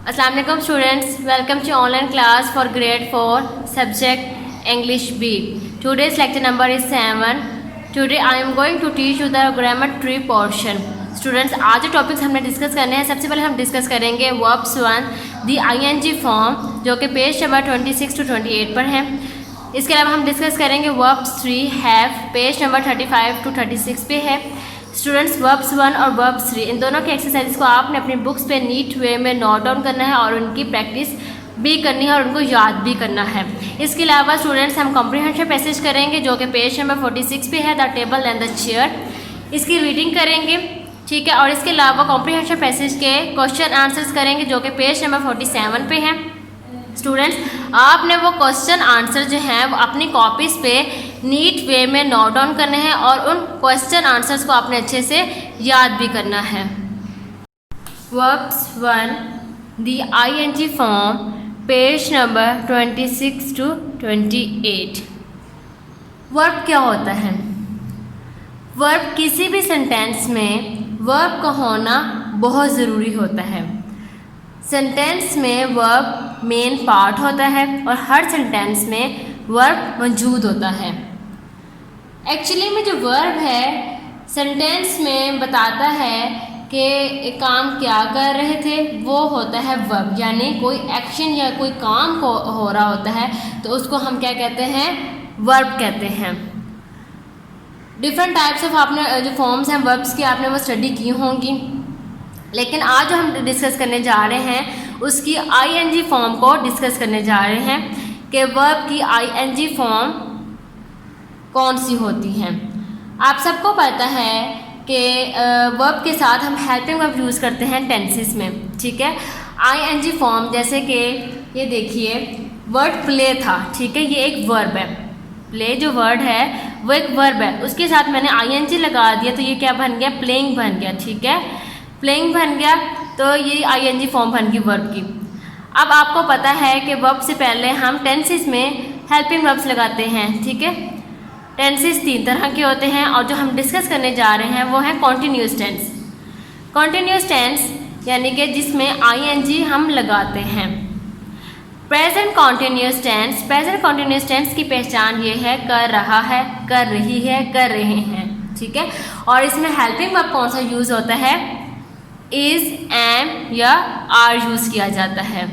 अस्सलाम वालेकुम students, welcome to online class for grade 4 subject English B. Today's lecture number is 7. Today I am going to teach you the grammar tree portion. Students, आज जो topics हमने discuss करने हैं, सबसे पहले हम डिस्कस करेंगे वर्ब्स 1 दी ING फॉर्म, जो कि पेज नंबर 26 to 28 पर है। इसके अलावा हम डिस्कस करेंगे verbs 3 have, page number 35 to 36 पे है। स्टूडेंट्स, वर्ब्स 1 और वर्ब्स 3 इन दोनों के एक्सरसाइज को आपने अपनी बुक्स पे नीट वे में नोट डाउन करना है और उनकी प्रैक्टिस भी करनी है और उनको याद भी करना है। इसके अलावा स्टूडेंट्स, हम कॉम्प्रिहेंशन पैसेज करेंगे जो कि पेज नंबर 46 पे है, the table and the chair. इसकी रीडिंग करेंगे, ठीक है। और इसके अलावा कॉम्प्रिहेंशन पैसेज के क्वेश्चन आंसर्स करेंगे जो कि पेज नंबर 47 पे है। स्टूडेंट्स, आपने वो क्वेश्चन आंसर जो हैं वो अपनी कॉपीज़ पे नीट वे में नोट डाउन करने हैं और उन क्वेश्चन आंसर्स को आपने अच्छे से याद भी करना है। Verbs 1 the ING form, page number 26 to 28। Verb क्या होता है? वर्ब किसी भी सेंटेंस में वर्ब का होना बहुत ज़रूरी होता है। सेंटेंस में वर्ब मेन पार्ट होता है और हर सेंटेंस में वर्ब मौजूद होता है। एक्चुअली में जो वर्ब है सेंटेंस में बताता है कि एक काम क्या कर रहे थे, वो होता है वर्ब, यानी कोई एक्शन या कोई काम को हो रहा होता है तो उसको हम क्या कहते हैं? वर्ब कहते हैं। डिफरेंट टाइप्स ऑफ आपने जो फॉर्म्स हैं वर्ब्स की आपने वो स्टडी की होंगी, लेकिन आज जो हम डिस्कस करने जा रहे हैं उसकी ING फॉर्म को डिस्कस करने जा रहे हैं कि वर्ब की ING फॉर्म कौन सी होती हैं। आप सबको पता है कि वर्ब के साथ हम हेल्पिंग वर्ब यूज़ करते हैं टेंसेस में, ठीक है। ING फॉर्म, जैसे कि ये देखिए वर्ड प्ले था, ठीक है, ये एक वर्ब है। प्ले जो वर्ड है वो एक वर्ब है, उसके साथ मैंने ING लगा दिया तो ये क्या बन गया? प्लेइंग बन गया, ठीक है। प्लेइंग बन गया तो ये ING फॉर्म बन गई वर्ब की। अब आपको पता है कि वर्ब से पहले हम टेंसेस में हेल्पिंग वर्ब्स लगाते हैं, ठीक है। टेंसेस 3 तरह के होते हैं और जो हम डिस्कस करने जा रहे हैं वो है कॉन्टिन्यूस टेंस। कॉन्टिन्यूस टेंस यानी कि जिसमें ING हम लगाते हैं। Present continuous tense, present continuous tense की पहचान ये है कर रहा है, कर रही है, कर रहे हैं, ठीक है। और इसमें हेल्पिंग वर्ब कौन सा यूज़ होता है? इज़, एम या आर यूज़ किया जाता है।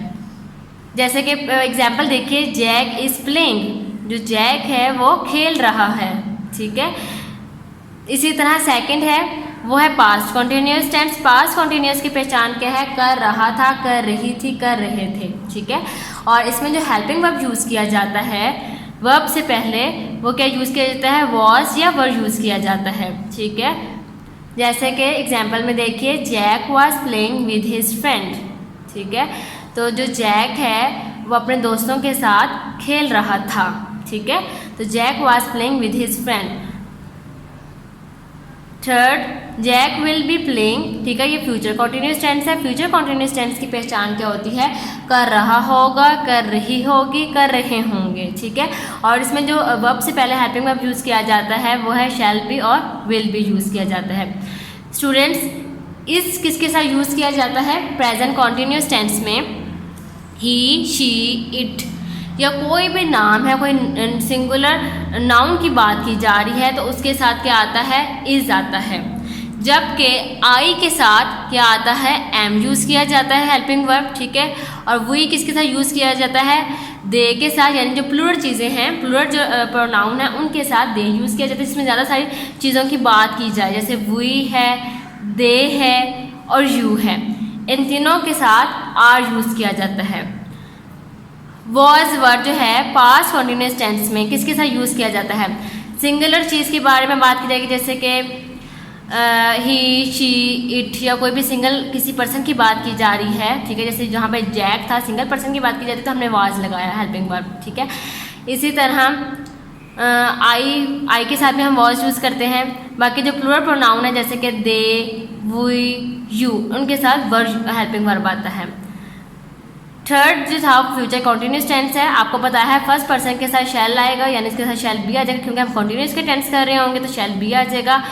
जैसे कि एग्जाम्पल देखिए, जैक इज़ प्लेइंग, जो जैक है वो खेल रहा है, ठीक है। इसी तरह सेकंड है वो है past continuous tense. Past continuous की पहचान क्या है? कर रहा था, कर रही थी, कर रहे थे, ठीक है। और इसमें जो हेल्पिंग वर्ब यूज़ किया जाता है वर्ब से पहले वो क्या यूज़ किया जाता है? वॉज या वर यूज़ किया जाता है, ठीक है। जैसे कि एग्जाम्पल में देखिए, Jack was playing with his friend, ठीक है। तो जो जैक है वो अपने दोस्तों के साथ खेल रहा था, ठीक है। तो Jack was playing with his friend. Third, Jack will be playing, ठीक है, ये फ्यूचर कॉन्टिन्यूस टेंस है। फ्यूचर कॉन्टिन्यूस टेंस की पहचान क्या होती है? कर रहा होगा, कर रही होगी, कर रहे होंगे, ठीक है। और इसमें जो वर्ब से पहले हेल्पिंग वर्ब यूज़ किया जाता है वो है शैल बी और विल बी यूज़ किया जाता है। स्टूडेंट्स, इस किसके साथ यूज़ किया जाता है? प्रेजेंट कॉन्टिन्यूस टेंस में ही, शी, इट या कोई भी नाम है, कोई सिंगुलर नाउन की बात की जा रही है तो उसके साथ क्या आता है? इज़ आता है। जबकि आई के साथ क्या आता है? एम यूज़ किया जाता है हेल्पिंग वर्ब, ठीक है। और वी किसके साथ यूज़ किया जाता है? दे के साथ, यानी जो प्लूरल चीज़ें हैं, प्लूरल जो प्रोनाउन है उनके साथ दे यूज़ किया जाता है। इसमें ज़्यादा सारी चीज़ों की बात की जाए, जैसे वी है, दे है और यू है, इन तीनों के साथ आर यूज़ किया जाता है। वॉज वर्ड जो है पास्ट कॉन्टिन्यूस टेंस में किसके साथ यूज़ किया जाता है? सिंगुलर चीज़ के बारे में बात की जाएगी, जैसे कि ही, शी, इट या कोई भी सिंगल किसी पर्सन की बात की जा रही है, ठीक है। जैसे जहाँ पे जैक था, सिंगल पर्सन की बात की जाती है तो हमने वाज लगाया हेल्पिंग वर्ब, ठीक है। इसी तरह आई के साथ भी हम वॉज यूज़ करते हैं। बाकी जो प्लूरल प्रोनाउन है जैसे कि दे, वी, यू, उनके साथ वर्ब हेल्पिंग वर्ब आता है। थर्ड जो था फ्यूचर कॉन्टिन्यूस टेंस है। आपको पता है फर्स्ट पर्सन के साथ शैल आएगा, यानी इसके साथ शैल बी आ जाएगा, क्योंकि हम कॉन्टिन्यूस के टेंस कर रहे होंगे तो शैल बी आ जाएगा।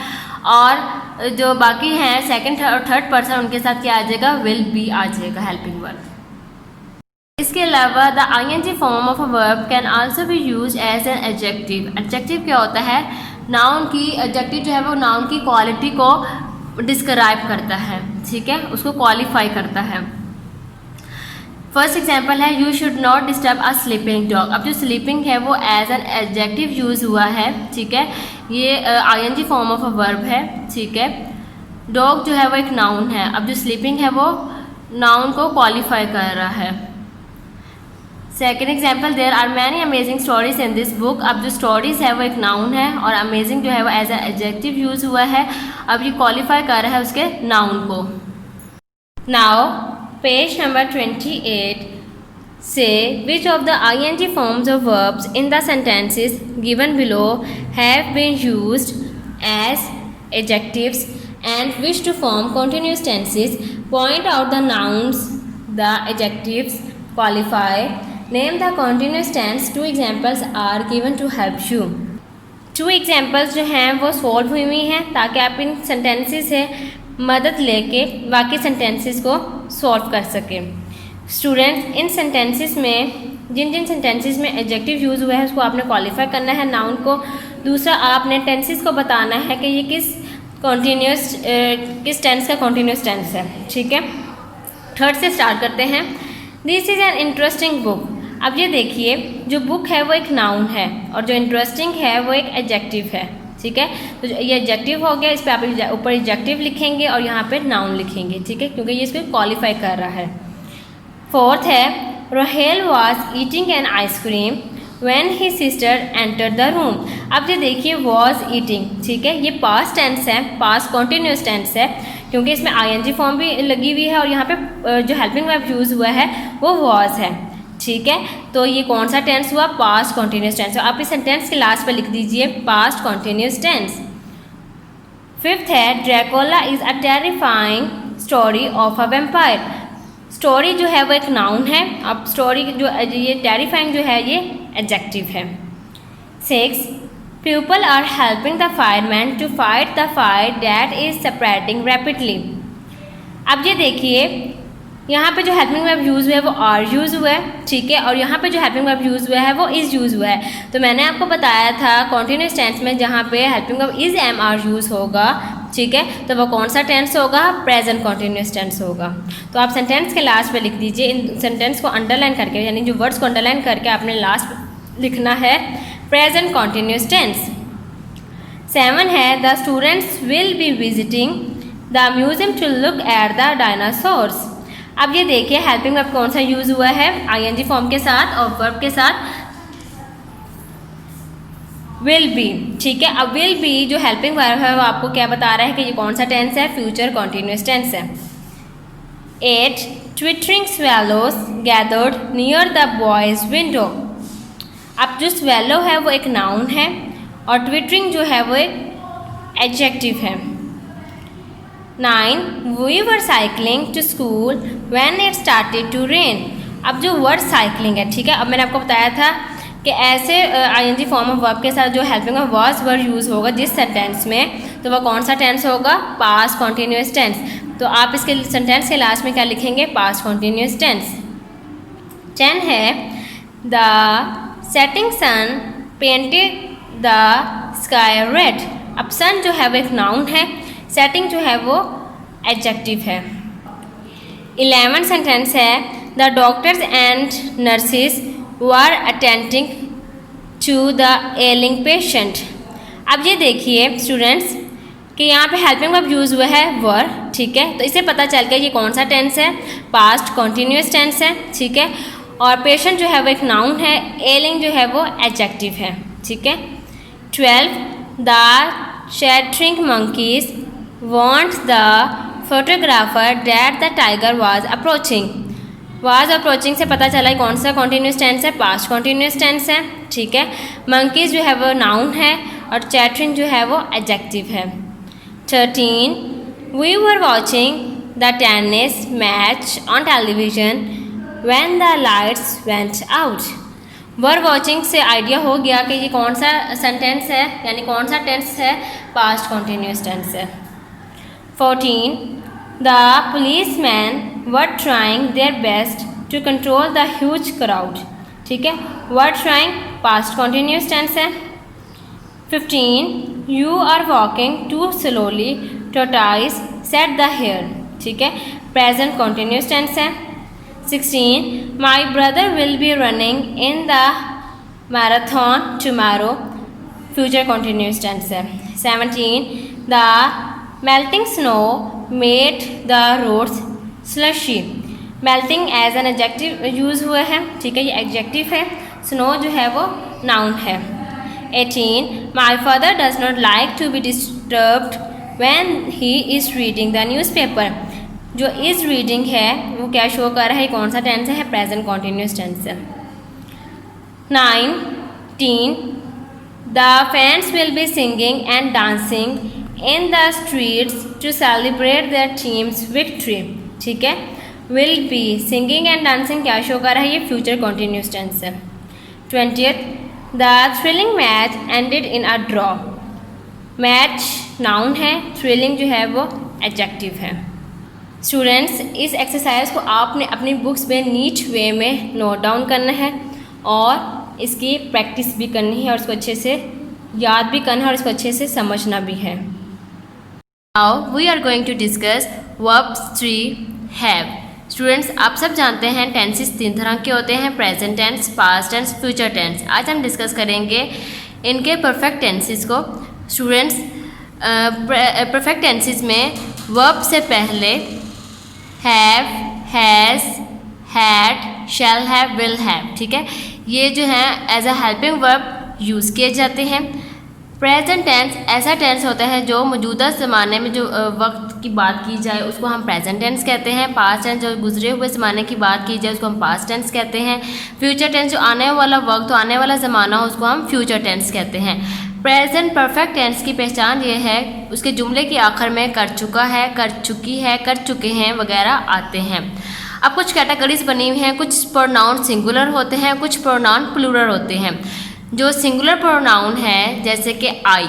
और जो बाकी हैं सेकंड और थर्ड पर्सन, उनके साथ क्या आ जाएगा? विल बी आ जाएगा हेल्पिंग वर्ब। इसके अलावा the ing form of a verb can also be use as an adjective. Adjective क्या होता है? नाउन की, एडजेक्टिव जो है वो नाउन की क्वालिटी को डिस्क्राइब करता है, ठीक है, उसको क्वालिफाई करता है। फर्स्ट एग्जांपल है you should not disturb a sleeping dog. अब जो स्लीपिंग है वो एज एन एडजेक्टिव यूज हुआ है, ठीक है, ये ing form of a verb है, ठीक है। डॉग जो है वो एक नाउन है, अब जो स्लीपिंग है वो नाउन को क्वालिफाई कर रहा है। Second example, there are many amazing stories in this book. अब जो स्टोरीज है वो एक नाउन है और अमेजिंग जो है वो एज एन एडजेक्टिव यूज हुआ है, अब ये क्वालिफाई कर रहा है उसके नाउन को। Now page number 28, say which of the ing forms of verbs in the sentences given below have been used as adjectives and wish to form continuous tenses. Point out the nouns, the adjectives, qualify, name the continuous tense. Two examples are given to help you. Two examples जो हैं वो solve हुई हैं ताकि आप इन sentences से मदद लेके बाकी सेंटेंसेस को सॉल्व कर सकें। स्टूडेंट्स, इन सेंटेंसेस में जिन जिन सेंटेंसेस में एडजेक्टिव यूज़ हुआ है उसको आपने क्वालिफाई करना है नाउन को। दूसरा, आपने टेंसेस को बताना है कि ये किस टेंस का कॉन्टीन्यूस टेंस है, ठीक है। थर्ड से स्टार्ट करते हैं। This is an interesting book. अब ये देखिए, जो बुक है वो एक नाउन है और जो इंटरेस्टिंग है वो एक एडजेक्टिव है, ठीक है। तो ये एडजेक्टिव हो गया, इस पर आप ऊपर एडजेक्टिव लिखेंगे और यहाँ पे नाउन लिखेंगे, ठीक है, क्योंकि ये इसको क्वालिफाई कर रहा है। फोर्थ है, Rohel was eating an ice cream when he sister enter the room. अब ये देखिए, वॉज ईटिंग, ठीक है, ये पास्ट टेंस है, पास्ट कॉन्टीन्यूस टेंस है, क्योंकि इसमें ing फॉर्म भी लगी हुई है और यहाँ पे जो हेल्पिंग वर्ब यूज़ हुआ है वो वॉज है, ठीक है। तो ये कौन सा टेंस हुआ? Past continuous tense. तो आप इस सेंटेंस के लास्ट पर लिख दीजिए पास्ट कॉन्टीन्यूस टेंस। फिफ्थ है, Dracula is a terrifying story of a vampire. Story जो है वो एक नाउन है, अब स्टोरी जो ये टेरिफाइंग जो है ये एडजेक्टिव है। 6, people are helping the fireman to fight the fire that is spreading rapidly. अब ये देखिए, यहाँ पे जो हेल्पिंग वर्ब यूज़ हुआ है वो आर यूज़ हुआ है, ठीक है, और यहाँ पे जो हेल्पिंग वर्ब यूज़ हुआ है वो इज़ यूज़ हुआ है। तो मैंने आपको बताया था कॉन्टीन्यूस टेंस में जहाँ पे helping verb is am are use होगा, ठीक है, तो वो कौन सा टेंस होगा? प्रेजेंट कॉन्टीन्यूस टेंस होगा। तो आप सेंटेंस के लास्ट पे लिख दीजिए, इन सेंटेंस को अंडरलाइन करके, यानी जो वर्ड्स को अंडरलाइन करके आपने लास्ट लिखना है प्रेजेंट कॉन्टीन्यूस टेंस। 7 है, the students will be visiting the museum to look at the dinosaurs. अब ये देखिए, हेल्पिंग वर्ब कौन सा यूज़ हुआ है? ing फॉर्म के साथ और वर्ब के साथ विल बी, ठीक है। अब विल बी जो हेल्पिंग वर्ब है वो आपको क्या बता रहा है कि ये कौन सा टेंस है? फ्यूचर कॉन्टीन्यूस टेंस है। 8, twittering swallows gathered near the boys window. अब जो स्वेलो है वो एक नाउन है और ट्विटरिंग जो है वो एक एडजेक्टिव है। 9, we were cycling to school when it started to rain. अब जो वर्ड साइकिलिंग है, ठीक है, अब मैंने आपको बताया था कि ऐसे ing फॉर्म ऑफ वर्ब के साथ जो helping of was word use होगा जिस सेंटेंस में, तो वह कौन सा टेंस होगा? Past continuous tense. तो आप इसके सेंटेंस के लास्ट में क्या लिखेंगे? Past continuous tense. 10 है, the setting sun painted the sky red. अब सन जो है वो एक नाउन है, सेटिंग जो है वो एडजेक्टिव है। 11 सेंटेंस है, the doctors and nurses were attending to the ailing patient. अब ये देखिए स्टूडेंट्स कि यहाँ पे हेल्पिंग वर्ब यूज़ हुआ है वर, ठीक है, तो इससे पता चल गया ये कौन सा टेंस है? पास्ट कॉन्टीन्यूस टेंस है, ठीक है, और पेशेंट जो है वो एक नाउन है, एलिंग जो है वो एडजेक्टिव है, ठीक है। 12, the chattering monkeys want the photographer that the tiger was approaching। was approaching से पता चला कौन सा कॉन्टीन्यूस टेंस है? पास्ट कॉन्टीन्यूस टेंस है, ठीक है। मंकीज जो है वो नाउन है और चैटरिंग जो है वो एडजेक्टिव है। 13, we were watching the tennis match on television when the lights went out। Were watching से आइडिया हो गया कि ये कौन सा सेंटेंस है, यानी कौन सा टेंस है? पास्ट कॉन्टीन्यूस टेंस है। 14, the policemen were trying their best to control the huge crowd. ठीक है, were trying past continuous tense है। 15 you are walking too slowly tortoise said the hare. ठीक है, प्रेजेंट कॉन्टिन्यूस टेंस है। 16 my brother will be running in the marathon tomorrow, future continuous tense है। 17 the melting snow made the roads slushy. Melting as an adjective use हुआ है। ठीक है, ये adjective है। स्नो जो है वो नाउन है। 18 my father does not like to be disturbed when he is reading the newspaper. जो इज़ रीडिंग है वो क्या शो कर रहा है, कौन सा टेंस है, प्रेजेंट कॉन्टिन्यूस टेंस है। 19 the fans will be singing and dancing in the streets to celebrate their team's victory. ठीक है, will be singing and dancing क्या शो कर रहा है, ये फ्यूचर कॉन्टिन्यूस टेंस है। 20 the thrilling match ended in a draw. Match noun है, thrilling जो है वो एडजेक्टिव है। स्टूडेंट्स, इस एक्सरसाइज को आपने अपनी बुक्स में नीट वे में नोट डाउन करना है और इसकी प्रैक्टिस भी करनी है और इसको अच्छे से याद भी करना है और इसको अच्छे से समझना भी है। Now we are going to discuss verbs 3 have। Students, आप सब जानते हैं टेंसेस 3 तरह के होते हैं, present tense, past tense, future tense. आज हम डिस्कस करेंगे इनके परफेक्ट टेंसेस को। स्टूडेंट्स, परफेक्ट टेंसेस में वर्ब से पहले have, has, had, shall have, will have. ठीक है, ये जो है as a helping verb use किए जाते हैं। प्रेजेंट टेंस ऐसा टेंस होता है जो मौजूदा ज़माने में जो वक्त की बात की जाए उसको हम प्रेजेंट टेंस कहते हैं। पास्ट टेंस जो गुजरे हुए ज़माने की बात की जाए उसको हम पास्ट टेंस कहते हैं। फ्यूचर टेंस जो आने वाला वक्त, आने वाला ज़माना हो, उसको हम फ्यूचर टेंस कहते हैं। प्रेजेंट परफेक्ट टेंस की पहचान ये है उसके जुमले के आखिर में कर चुका है, कर चुकी है, कर चुके हैं वगैरह आते हैं। अब कुछ कैटेगरीज बनी हुई हैं, कुछ प्रोनाउन सिंगुलर होते हैं, कुछ प्रोनाउन प्लूरल होते हैं। जो सिंगुलर प्रोनाउन है जैसे कि आई,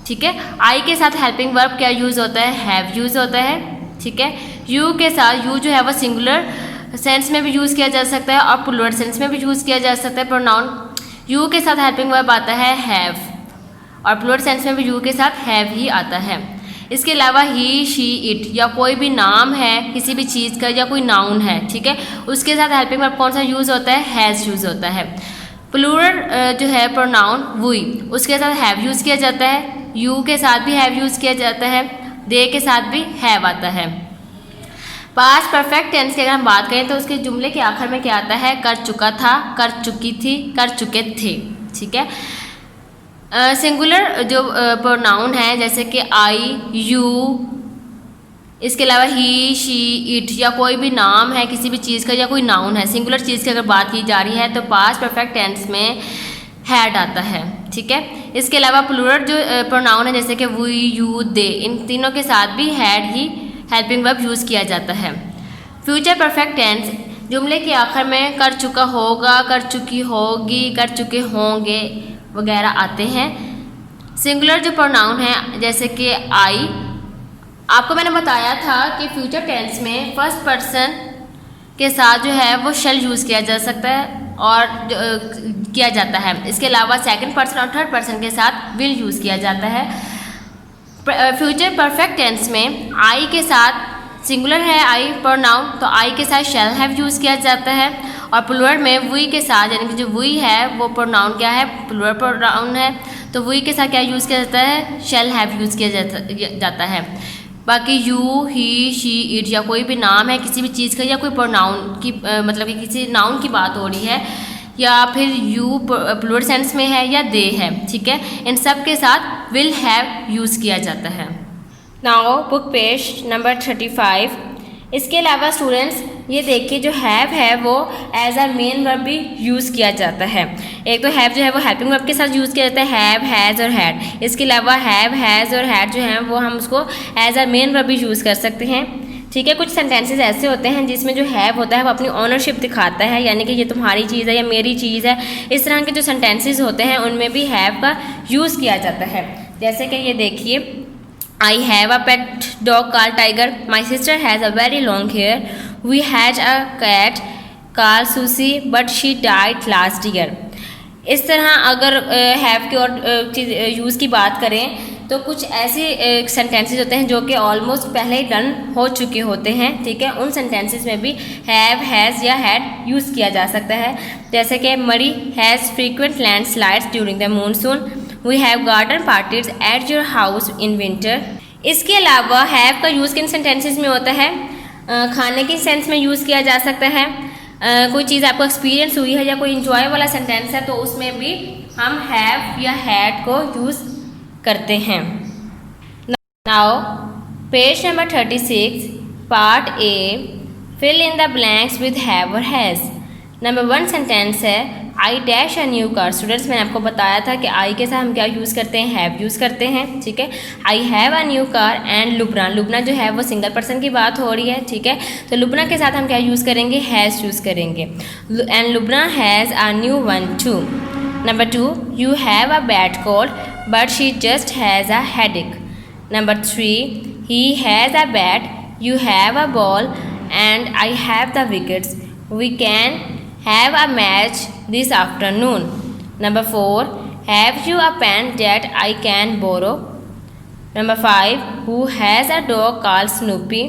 ठीक है, आई के साथ हेल्पिंग वर्ब क्या यूज़ होता है, हैव यूज़ होता है। ठीक है, यू के साथ, यू जो है वो सिंगुलर सेंस में भी यूज़ किया जा सकता है और प्लूरल सेंस में भी यूज़ किया जा सकता है। प्रोनाउन यू के साथ हेल्पिंग वर्ब आता है हैव और प्लूरल सेंस में भी यू के साथ हैव ही आता है। इसके अलावा ही, शी, इट या कोई भी नाम है किसी भी चीज़ का या कोई नाउन है, ठीक है, उसके साथ हेल्पिंग वर्ब कौन सा यूज़ होता है, हैज़ यूज़ होता है। प्लूरल जो है प्रोनाउन वी, उसके साथ हैव यूज़ किया जाता है, यू के साथ भी हैव यूज़ किया जाता है, दे के साथ भी हैव आता है। पास्ट परफेक्ट टेंस की अगर हम बात करें तो उसके जुमले के आखिर में क्या आता है, कर चुका था, कर चुकी थी, कर चुके थे। ठीक है, सिंगुलर जो प्रोनाउन है जैसे कि आई, यू, इसके अलावा ही, शी, इट या कोई भी नाम है किसी भी चीज़ का या कोई नाउन है, सिंगुलर चीज़ की अगर बात की जा रही है तो पास्ट परफेक्ट टेंस में हैड आता है। ठीक है, इसके अलावा प्लूरल जो प्रोनाउन है जैसे कि वी, यू, दे, इन तीनों के साथ भी had he helping verb use किया जाता है। फ्यूचर परफेक्ट टेंस जुमले के आखिर में कर चुका होगा, कर चुकी होगी, कर चुके होंगे वगैरह आते हैं। सिंगुलर जो प्रोनाउन है जैसे कि आई, आपको मैंने बताया था कि फ्यूचर टेंस में फर्स्ट पर्सन के साथ जो है वो शेल यूज़ किया जा सकता है और किया जाता है। इसके अलावा सेकंड पर्सन और थर्ड पर्सन के साथ विल यूज़ किया जाता है। फ्यूचर परफेक्ट टेंस में आई के साथ, सिंगुलर है आई प्रोनाउन, तो आई के साथ शैल हैव यूज़ किया जाता है और प्लूरल में वी के साथ, यानी कि जो वी है वो प्रोनाउन क्या है, प्लूरल प्रोनाउन है, तो वी के साथ क्या यूज़ किया जाता है, शैल हैव यूज़ किया जाता है। बाकी यू, ही, शी, इट या कोई भी नाम है किसी भी चीज़ का या कोई प्रोनाउन की मतलब कि किसी नाउन की बात हो रही है या फिर यू प्लूरल सेंस में है या दे है, ठीक है, इन सब के साथ विल हैव यूज़ किया जाता है। Now book page number 35। इसके अलावा स्टूडेंट्स ये देखिए जो हैव है वो एज अ मेन वर्ब भी यूज़ किया जाता है। एक तो हैव जो है वो हेल्पिंग वर्ब के साथ यूज़ किया जाता है, हैव, हैज़ और हैड। इसके अलावा हैव, हैज़ और हैड जो हैं वो हम उसको एज अ मेन वर्ब भी यूज़ कर सकते हैं। ठीक है, कुछ सेंटेंसेस ऐसे होते हैं जिसमें जो हैव होता है वो अपनी ऑनरशिप दिखाता है, यानी कि ये तुम्हारी चीज़ है या मेरी चीज़ है। इस तरह के जो सेंटेंसेस होते हैं उनमें भी हैव का यूज़ किया जाता है। जैसे कि ये देखिए, I have a pet dog called Tiger. My sister has a very long hair. We had a cat Carl Susie but she died last year. इस तरह अगर हैव की और यूज़ की बात करें तो कुछ ऐसे सेंटेंसेस होते हैं जो कि ऑलमोस्ट पहले ही डन हो चुके होते हैं, ठीक है। उन सेंटेंसेस में भी हैव, हैज़ या हैड यूज़ किया जा सकता है। जैसे कि Murree has frequent landslides during the monsoon, we have garden parties at your house in winter. इसके अलावा हैव का यूज़ किन सेंटेंसेस में होता है? खाने के सेंस में यूज़ किया जा सकता है। कोई चीज़ आपको एक्सपीरियंस हुई है या कोई इंजॉय वाला सेंटेंस है तो उसमें भी हम हैव या हैड को यूज़ करते हैं। Now page number 36 part A, fill in the blanks with have और हैज़। नंबर 1 सेंटेंस है I dash a new car. Students मैंने आपको बताया था कि आई के साथ हम क्या यूज़ करते हैं? हैव यूज़ करते हैं, ठीक है। I have a new car and Lubna. Lubna जो है वो सिंगल पर्सन की बात हो रही है, ठीक है। तो लुबना के साथ हम क्या यूज़ करेंगे? हैज़ यूज़ करेंगे। And Lubna has a new one two. Number 2 you have a bad cold but she just has a headache. Number 3 he has a bat, you have a ball and I have the wickets. We can have a match this afternoon. Number 4 have you a pen that I can borrow? Number 5 who has a dog called Snoopy?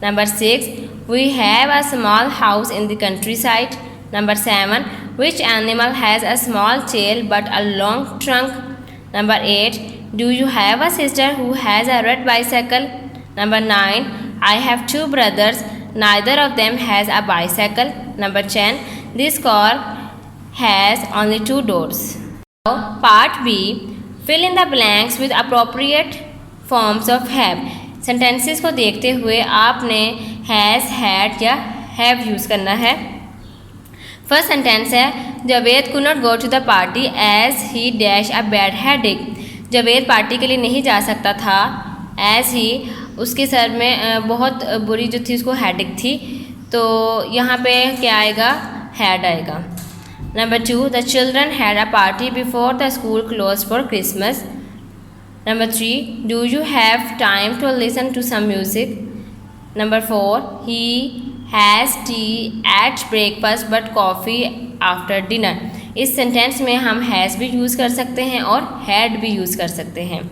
Number 6 we have a small house in the countryside. Number 7 which animal has a small tail but a long trunk? Number 8 do you have a sister who has a red bicycle? Number 9 I have 2 brothers, neither of them has a bicycle. Number 10 this car has only 2 doors. Now, part B, fill in the blanks with appropriate forms of have. Sentences को देखते हुए आपने has, had या have use करना है। First sentence है Javed could not go to the party as he dash a bad headache. Javed party के लिए नहीं जा सकता था as he, उसके सर में बहुत बुरी जो थी उसको हेडेक थी, तो यहाँ पे क्या आएगा? हैड आएगा। Number 2 the children had a party before the school close for Christmas. Number 3 do you have time to listen to some music. Number 4 he has tea at breakfast but coffee after dinner. इस sentence में हम has भी use कर सकते हैं और had भी use कर सकते हैं।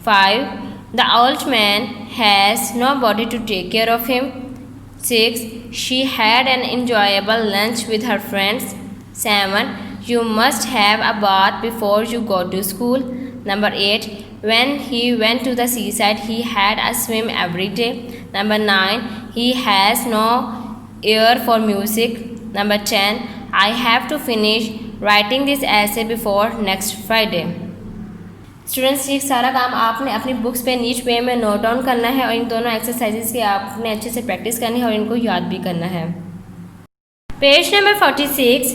5 The old man has nobody to take care of him. 6 she had an enjoyable lunch with her friends. 7 you must have a bath before you go to school. Number 8 when he went to the seaside he had a swim every day. Number 9 he has no ear for music. Number 10 I have to finish writing this essay before next Friday. Students ये सारा काम आपने अपनी books पे नीच वे में note down करना है और इन दोनों एक्सरसाइजेस की आपने अच्छे से प्रैक्टिस करनी है और इनको याद भी करना है। Page number 46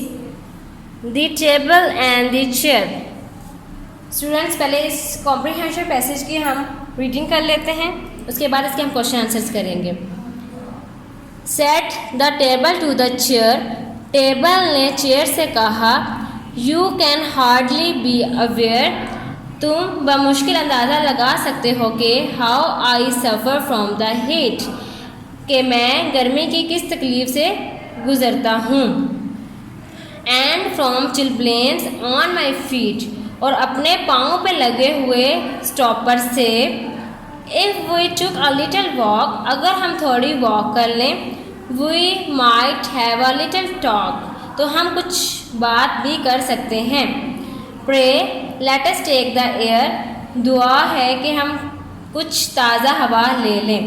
the table and the chair. Students पहले इस कॉम्प्रिहेंशन पैसेज की हम रीडिंग कर लेते हैं, उसके बाद इसके हम क्वेश्चन आंसर्स करेंगे। Set the table to the chair. Table ने चेयर से कहा you can hardly be aware, तुम बमुश्किल अंदाज़ा लगा सकते हो कि how I suffer from the heat, कि मैं गर्मी की किस तकलीफ़ से गुज़रता हूँ। And from chilblains on my feet, और अपने पाँव पे लगे हुए स्टॉपर से। If we took a little walk, अगर हम थोड़ी वॉक कर लें। We might have a little talk, तो हम कुछ बात भी कर सकते हैं। Pray let us take the air, दुआ है कि हम कुछ ताज़ा हवा ले लें।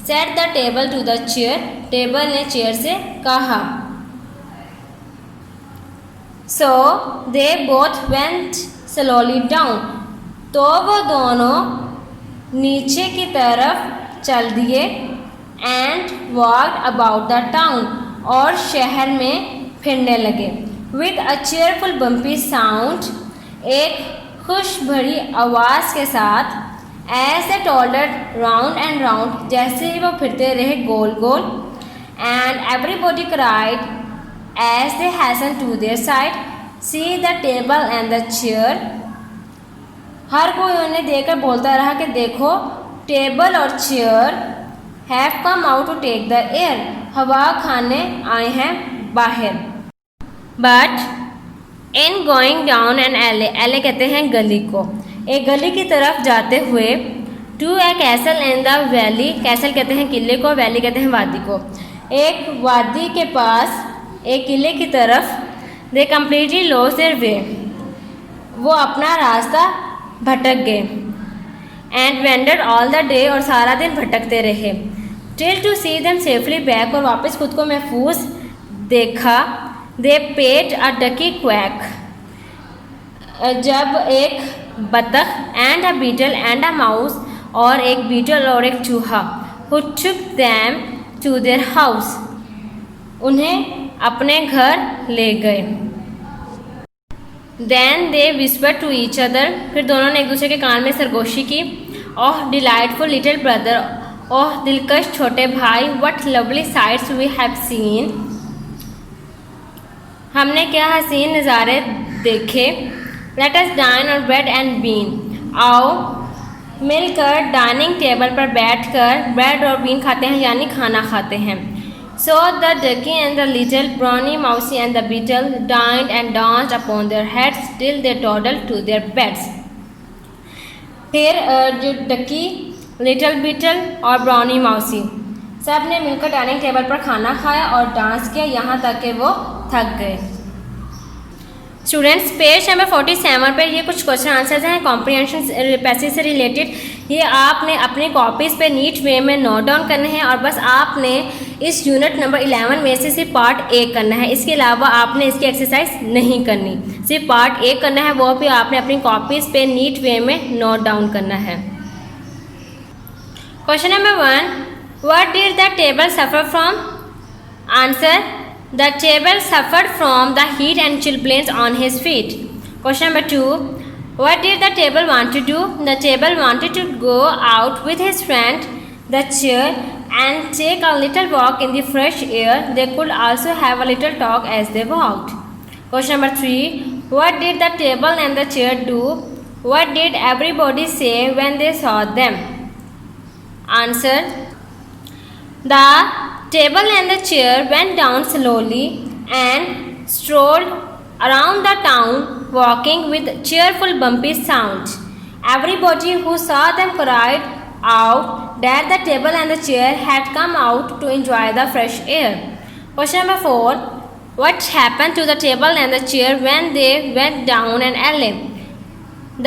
Set the table to the chair, table ने चेयर से कहा। So they both went slowly down, तो वो दोनों नीचे की तरफ चल दिए। And walked about the town, और शहर में फिरने लगे। With a cheerful bumpy sound, एक खुश भरी आवाज़ के साथ। As a toddled round and round, जैसे ही वो फिरते रहे गोल गोल। And everybody cried as they hasten to their side, see the table and the chair. हर कोई उन्हें देखकर बोलता रहा कि देखो टेबल और chair. Have come out to take the air, हवा खाने आए हैं बाहर। But in going down an alley, alley कहते हैं गली को, एक गली की तरफ जाते हुए, to a castle in the valley, castle कहते हैं किले को, वैली कहते हैं वादी को, एक वादी के पास एक किले की तरफ, they completely lost their way, वो अपना रास्ता भटक गए, and vendor all the day, और सारा दिन भटकते रहे, till two see them safely back, और वापस खुद को महफूज देखा, दे पेट अ डकी क्वैक, जब एक बतख, and a beetle and a mouse, और एक बीटल और एक चूहा, who took them to their house, उन्हें अपने घर ले गए। Then they whisper to each other, फिर दोनों ने एक दूसरे के कान में सरगोशी की, oh delightful little brother, oh दिलकश छोटे भाई, what lovely sights we have seen, हमने क्या हसीन नज़ारे देखे, let us dine on bread and bean, आओ मिलकर डाइनिंग टेबल पर बैठकर ब्रेड और बीन खाते हैं, यानी खाना खाते हैं। So the ducky and the little brownie mousey and the beetle dined and danced upon their heads till they toddle to their beds, फिर जो डकी, लिटिल बीटल और ब्राउनी माउसी सब ने मिलकर डाइनिंग टेबल पर खाना खाया और डांस किया, यहाँ तक कि वो थक गए। स्टूडेंट्स, पेज नंबर 47 पर ये कुछ क्वेश्चन आंसर्स हैं कॉम्प्रिहेंशन पैसेज से रिलेटेड, ये आपने अपनी कॉपीज़ पे नीट वे में नोट डाउन करने हैं, और बस आपने इस यूनिट नंबर 11 में से सिर्फ पार्ट ए करना है, इसके अलावा आपने इसकी एक्सरसाइज नहीं करनी, सिर्फ पार्ट ए करना है, वो भी आपने अपनी कॉपीज़ पे नीट वे में नोट डाउन करना है। Question number 1, what did the table suffer from? Answer, the table suffered from the heat and chilblains on his feet. Question number 2, what did the table want to do? The table wanted to go out with his friend, the chair, and take a little walk in the fresh air. They could also have a little talk as they walked. Question number 3, what did the table and the chair do? What did everybody say when they saw them? Answer, the table and the chair went down slowly and strolled around the town, walking with cheerful bumpy sounds. Everybody who saw them cried out that the table and the chair had come out to enjoy the fresh air. Question number 4, what happened to the table and the chair when they went down an alley?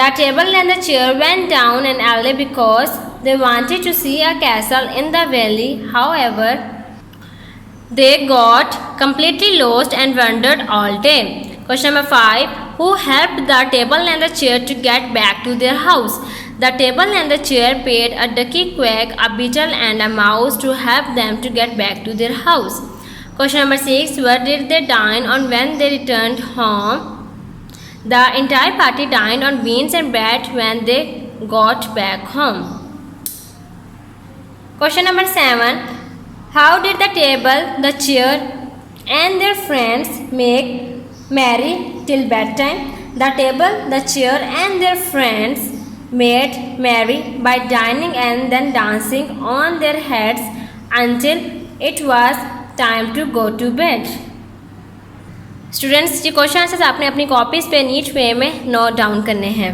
The table and the chair went down an alley because they wanted to see a castle in the valley. However, they got completely lost and wandered all day. Question number 5, who helped the table and the chair to get back to their house? The table and the chair paid a ducky quack, a beetle and a mouse to help them to get back to their house. Question number 6, where did they dine on when they returned home? The entire party dined on beans and bread when they got back home. Question number 7, how did the table, the chair, and their friends make merry till bedtime? The table, the chair, and their friends made merry by dining and then dancing on their heads until it was time to go to bed. Students, ये question answers आपने अपनी copies पे NEET वे में note down करने हैं।